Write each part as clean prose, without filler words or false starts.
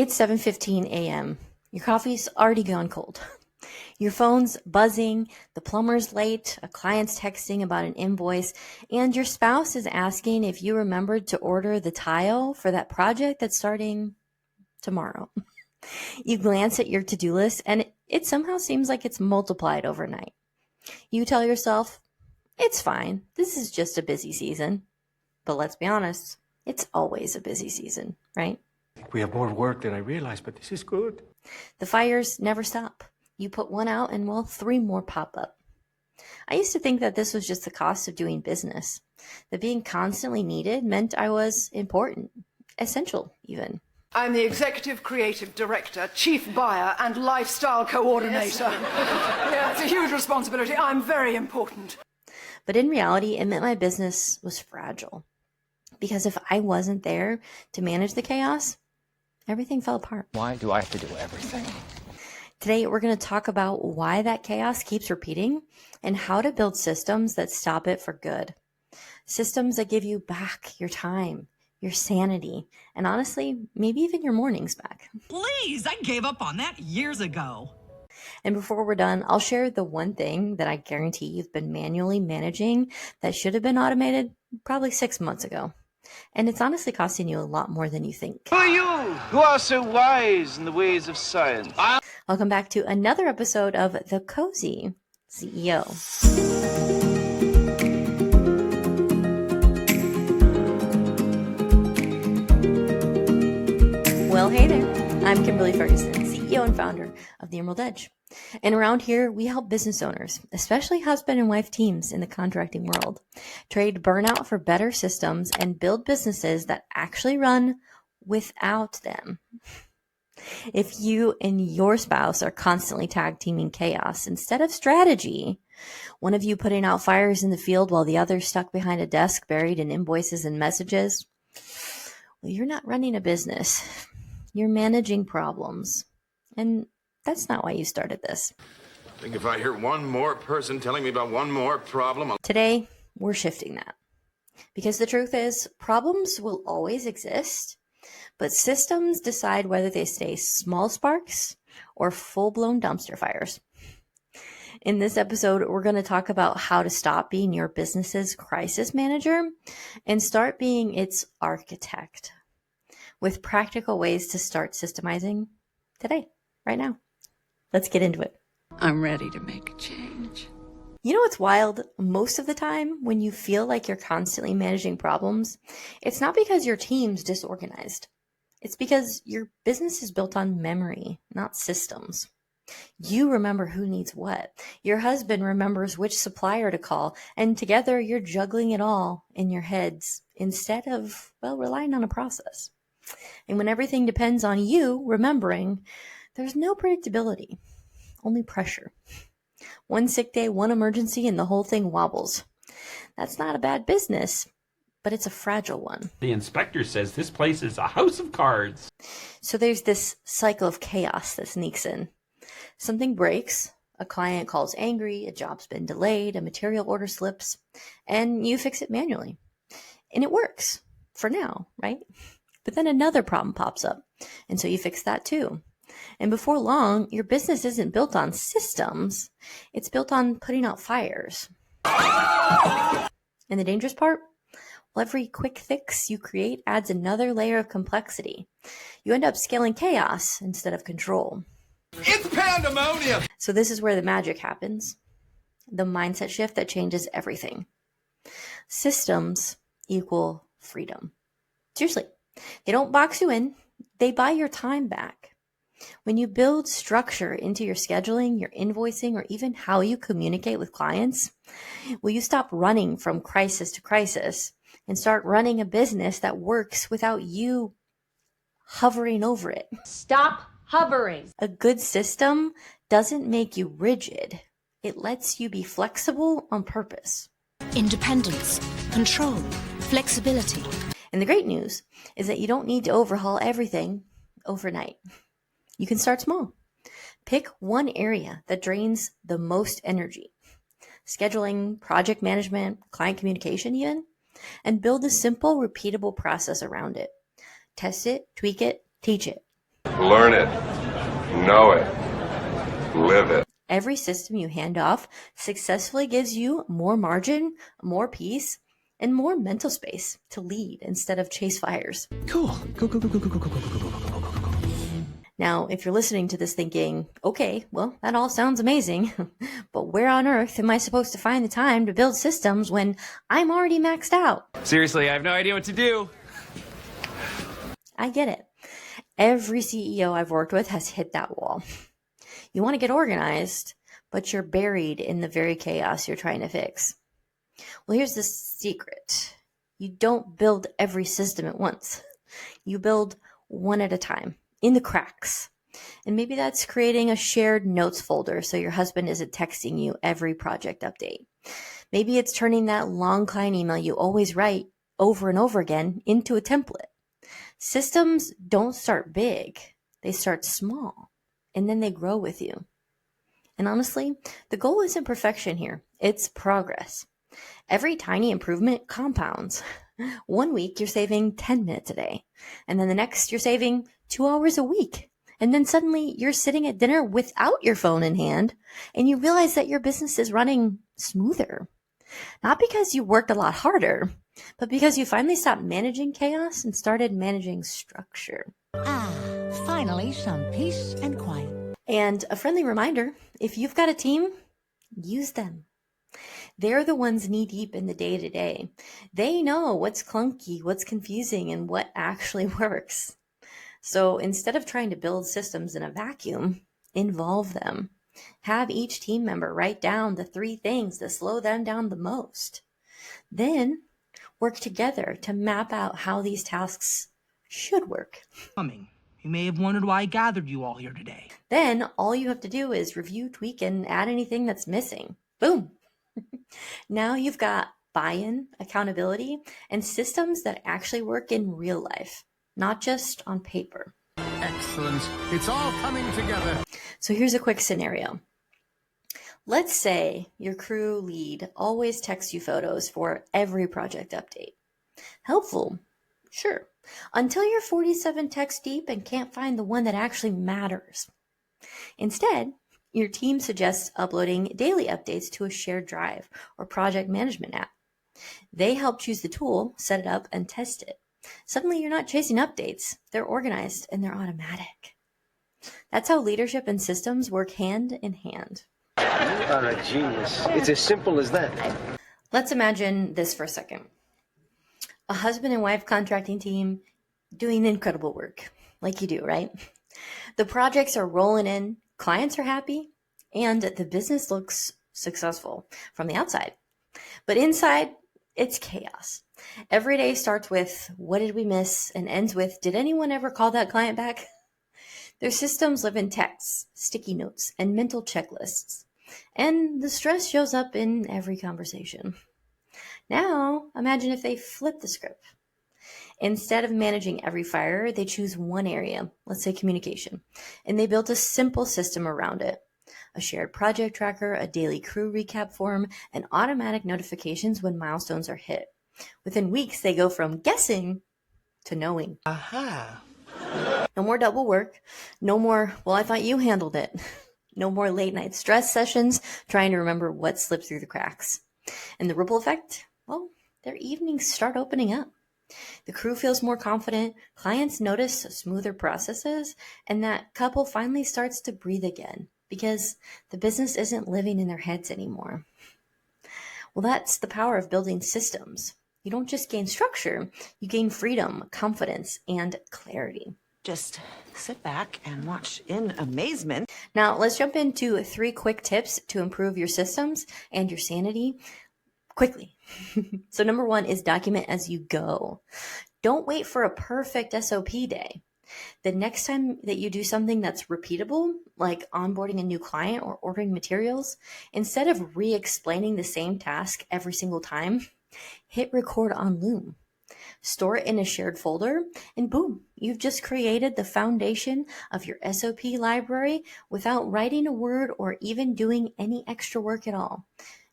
It's 7:15 a.m. Your coffee's already gone cold. Your phone's buzzing, the plumber's late, a client's texting about an invoice, and your spouse is asking if you remembered to order the tile for that project that's starting tomorrow. You glance at your to-do list and it somehow seems like it's multiplied overnight. You tell yourself, it's fine. This is just a busy season. But let's be honest, it's always a busy season, right? We have more work than I realized, but this is good. The fires never stop. You put one out and, well, 3 more pop up. I used to think that this was just the cost of doing business, that being constantly needed meant I was important, essential even. I'm the Executive Creative Director, Chief Buyer, and Lifestyle Coordinator. Yeah, it's a huge responsibility. I'm very important. But in reality, it meant my business was fragile. Because if I wasn't there to manage the chaos, everything fell apart. Why do I have to do everything? Today, we're going to talk about why that chaos keeps repeating and how to build systems that stop it for good. Systems that give you back your time, your sanity, and honestly, maybe even your mornings back. Please, I gave up on that years ago. And before we're done, I'll share the one thing that I guarantee you've been manually managing that should have been automated probably 6 months ago. And it's honestly costing you a lot more than you think. Who are you, who are so wise in the ways of science? Welcome back to another episode of The Cozy CEO. Well, hey there. I'm Kimberly Ferguson, CEO and founder of The Emerald Edge. And around here, we help business owners, especially husband and wife teams in the contracting world, trade burnout for better systems and build businesses that actually run without them. If you and your spouse are constantly tag teaming chaos instead of strategy, one of you putting out fires in the field while the other stuck behind a desk buried in invoices and messages, well, you're not running a business. You're managing problems. And that's not why you started this. I think if I hear one more person telling me about one more problem, Today, we're shifting that. Because the truth is, problems will always exist, but systems decide whether they stay small sparks or full-blown dumpster fires. In this episode, we're going to talk about how to stop being your business's crisis manager and start being its architect, with practical ways to start systemizing today, right now. Let's get into it. I'm ready to make a change. You know what's wild? Most of the time, when you feel like you're constantly managing problems, it's not because your team's disorganized. It's because your business is built on memory, not systems. You remember who needs what. Your husband remembers which supplier to call, and together you're juggling it all in your heads instead of, well, relying on a process. And when everything depends on you remembering, there's no predictability, only pressure. One sick day, one emergency, and the whole thing wobbles. That's not a bad business, but it's a fragile one. The inspector says this place is a house of cards. So there's this cycle of chaos that sneaks in. Something breaks, a client calls angry, a job's been delayed, a material order slips, and you fix it manually. And it works, for now, right? But then another problem pops up, and so you fix that too. And before long, your business isn't built on systems, it's built on putting out fires. And the dangerous part? Well, every quick fix you create adds another layer of complexity. You end up scaling chaos instead of control. it's pandemonium. So this is where the magic happens. The mindset shift that changes everything. Systems equal freedom. Seriously, they don't box you in. They buy your time back. When you build structure into your scheduling, your invoicing, or even how you communicate with clients, will you stop running from crisis to crisis and start running a business that works without you hovering over it? Stop hovering. A good system doesn't make you rigid. It lets you be flexible on purpose. Independence, control, flexibility. And the great news is that you don't need to overhaul everything overnight. You can start small. Pick one area that drains the most energy. Scheduling, project management, client communication even, and build a simple, repeatable process around it. Test it, tweak it, teach it. Learn it. Know it. Live it. Every system you hand off successfully gives you more margin, more peace, and more mental space to lead instead of chase fires. Cool. Go. Now, if you're listening to this thinking, okay, well, that all sounds amazing, but where on earth am I supposed to find the time to build systems when I'm already maxed out? Seriously, I have no idea what to do. I get it. Every CEO I've worked with has hit that wall. You want to get organized, but you're buried in the very chaos you're trying to fix. Well, here's the secret. You don't build every system at once. You build one at a time, in the cracks. And maybe that's creating a shared notes folder so your husband isn't texting you every project update. Maybe it's turning that long client email you always write over and over again into a template. Systems don't start big. They start small, and then they grow with you. And honestly, the goal isn't perfection here. It's progress. Every tiny improvement compounds. 1 week, you're saving 10 minutes a day. And then the next, you're saving 2 hours a week. And then suddenly, you're sitting at dinner without your phone in hand, and you realize that your business is running smoother. Not because you worked a lot harder, but because you finally stopped managing chaos and started managing structure. Finally, some peace and quiet. And a friendly reminder, if you've got a team, use them. They're the ones knee-deep in the day-to-day. They know what's clunky, what's confusing, and what actually works. So instead of trying to build systems in a vacuum, involve them. Have each team member write down the 3 things that slow them down the most. Then work together to map out how these tasks should work. You may have wondered why I gathered you all here today. Then all you have to do is review, tweak, and add anything that's missing. Boom. Now you've got buy-in, accountability, and systems that actually work in real life, not just on paper. Excellent. It's all coming together. So here's a quick scenario. Let's say your crew lead always texts you photos for every project update. Helpful, sure, until you're 47 texts deep and can't find the one that actually matters. Instead, your team suggests uploading daily updates to a shared drive or project management app. They help choose the tool, set it up, and test it. Suddenly, you're not chasing updates. They're organized and they're automatic. That's how leadership and systems work hand in hand. You are a genius. It's as simple as that. Let's imagine this for a second. A husband and wife contracting team doing incredible work, like you do, right? The projects are rolling in, clients are happy, and the business looks successful from the outside. But inside, it's chaos. Every day starts with, what did we miss? And ends with, did anyone ever call that client back? Their systems live in texts, sticky notes, and mental checklists. And the stress shows up in every conversation. Now, imagine if they flip the script. Instead of managing every fire, they choose one area, let's say communication, and they built a simple system around it. A shared project tracker, a daily crew recap form, and automatic notifications when milestones are hit. Within weeks, they go from guessing to knowing. Aha. No more double work. No more, well, I thought you handled it. No more late night stress sessions trying to remember what slipped through the cracks. And the ripple effect? Well, their evenings start opening up. The crew feels more confident, clients notice smoother processes, and that couple finally starts to breathe again because the business isn't living in their heads anymore. Well, that's the power of building systems. You don't just gain structure, you gain freedom, confidence, and clarity. Just sit back and watch in amazement. Now, let's jump into 3 quick tips to improve your systems and your sanity quickly. So number 1 is document as you go. Don't wait for a perfect SOP day. The next time that you do something that's repeatable, like onboarding a new client or ordering materials, instead of re-explaining the same task every single time, hit record on Loom. Store it in a shared folder, and boom, you've just created the foundation of your SOP library without writing a word or even doing any extra work at all,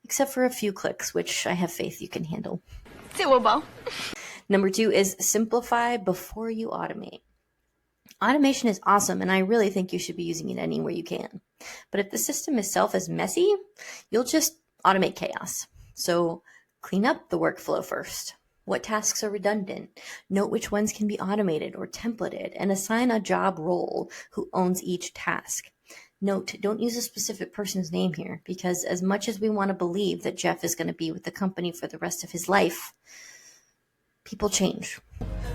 except for a few clicks, which I have faith you can handle. Doable. Number 2 is simplify before you automate. Automation is awesome, and I really think you should be using it anywhere you can. But if the system itself is messy, you'll just automate chaos. So clean up the workflow first. What tasks are redundant? Note which ones can be automated or templated, and assign a job role who owns each task. Note, don't use a specific person's name here, because as much as we want to believe that Jeff is going to be with the company for the rest of his life, people change.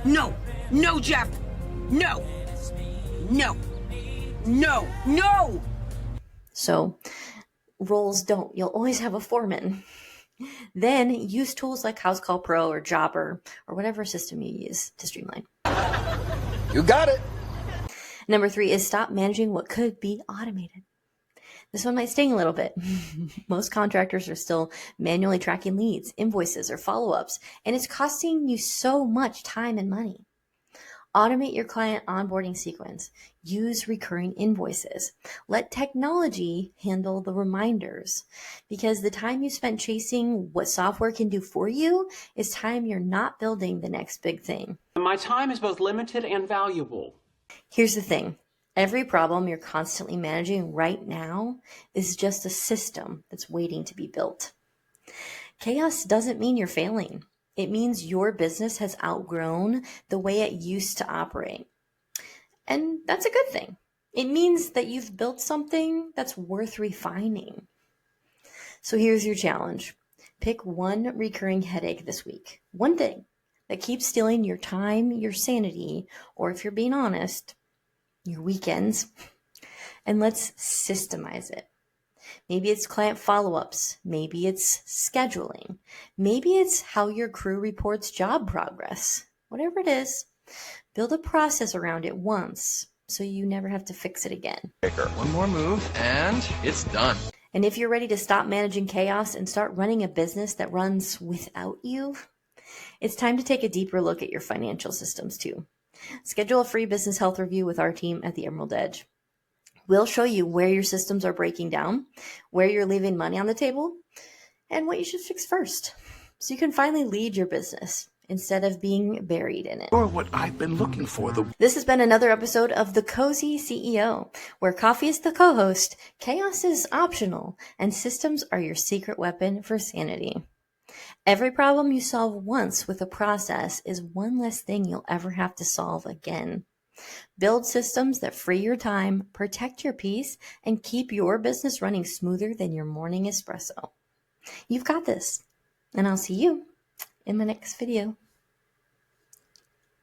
No! No, Jeff! No! No! No! No! So roles don't. You'll always have a foreman. Then use tools like House Call Pro or Jobber or whatever system you use to streamline. You got it. Number 3 is stop managing what could be automated. This one might sting a little bit. Most contractors are still manually tracking leads, invoices, or follow-ups, and it's costing you so much time and money. Automate your client onboarding sequence. Use recurring invoices. Let technology handle the reminders, because the time you spent chasing what software can do for you is time you're not building the next big thing. My time is both limited and valuable. Here's the thing. Every problem you're constantly managing right now is just a system that's waiting to be built. Chaos doesn't mean you're failing. It means your business has outgrown the way it used to operate. And that's a good thing. It means that you've built something that's worth refining. So here's your challenge. Pick one recurring headache this week. One thing that keeps stealing your time, your sanity, or if you're being honest, your weekends, and let's systemize it. Maybe it's client follow-ups. Maybe it's scheduling. Maybe it's how your crew reports job progress. Whatever it is, build a process around it once so you never have to fix it again. One more move, and it's done. And if you're ready to stop managing chaos and start running a business that runs without you, it's time to take a deeper look at your financial systems too. Schedule a free business health review with our team at the Emerald Edge. We'll show you where your systems are breaking down, where you're leaving money on the table, and what you should fix first, so you can finally lead your business instead of being buried in it. Or what I've been looking for. This has been another episode of The Cozy CEO, where coffee is the co-host, chaos is optional, and systems are your secret weapon for sanity. Every problem you solve once with a process is one less thing you'll ever have to solve again. Build systems that free your time, protect your peace, and keep your business running smoother than your morning espresso. You've got this, and I'll see you in my next video.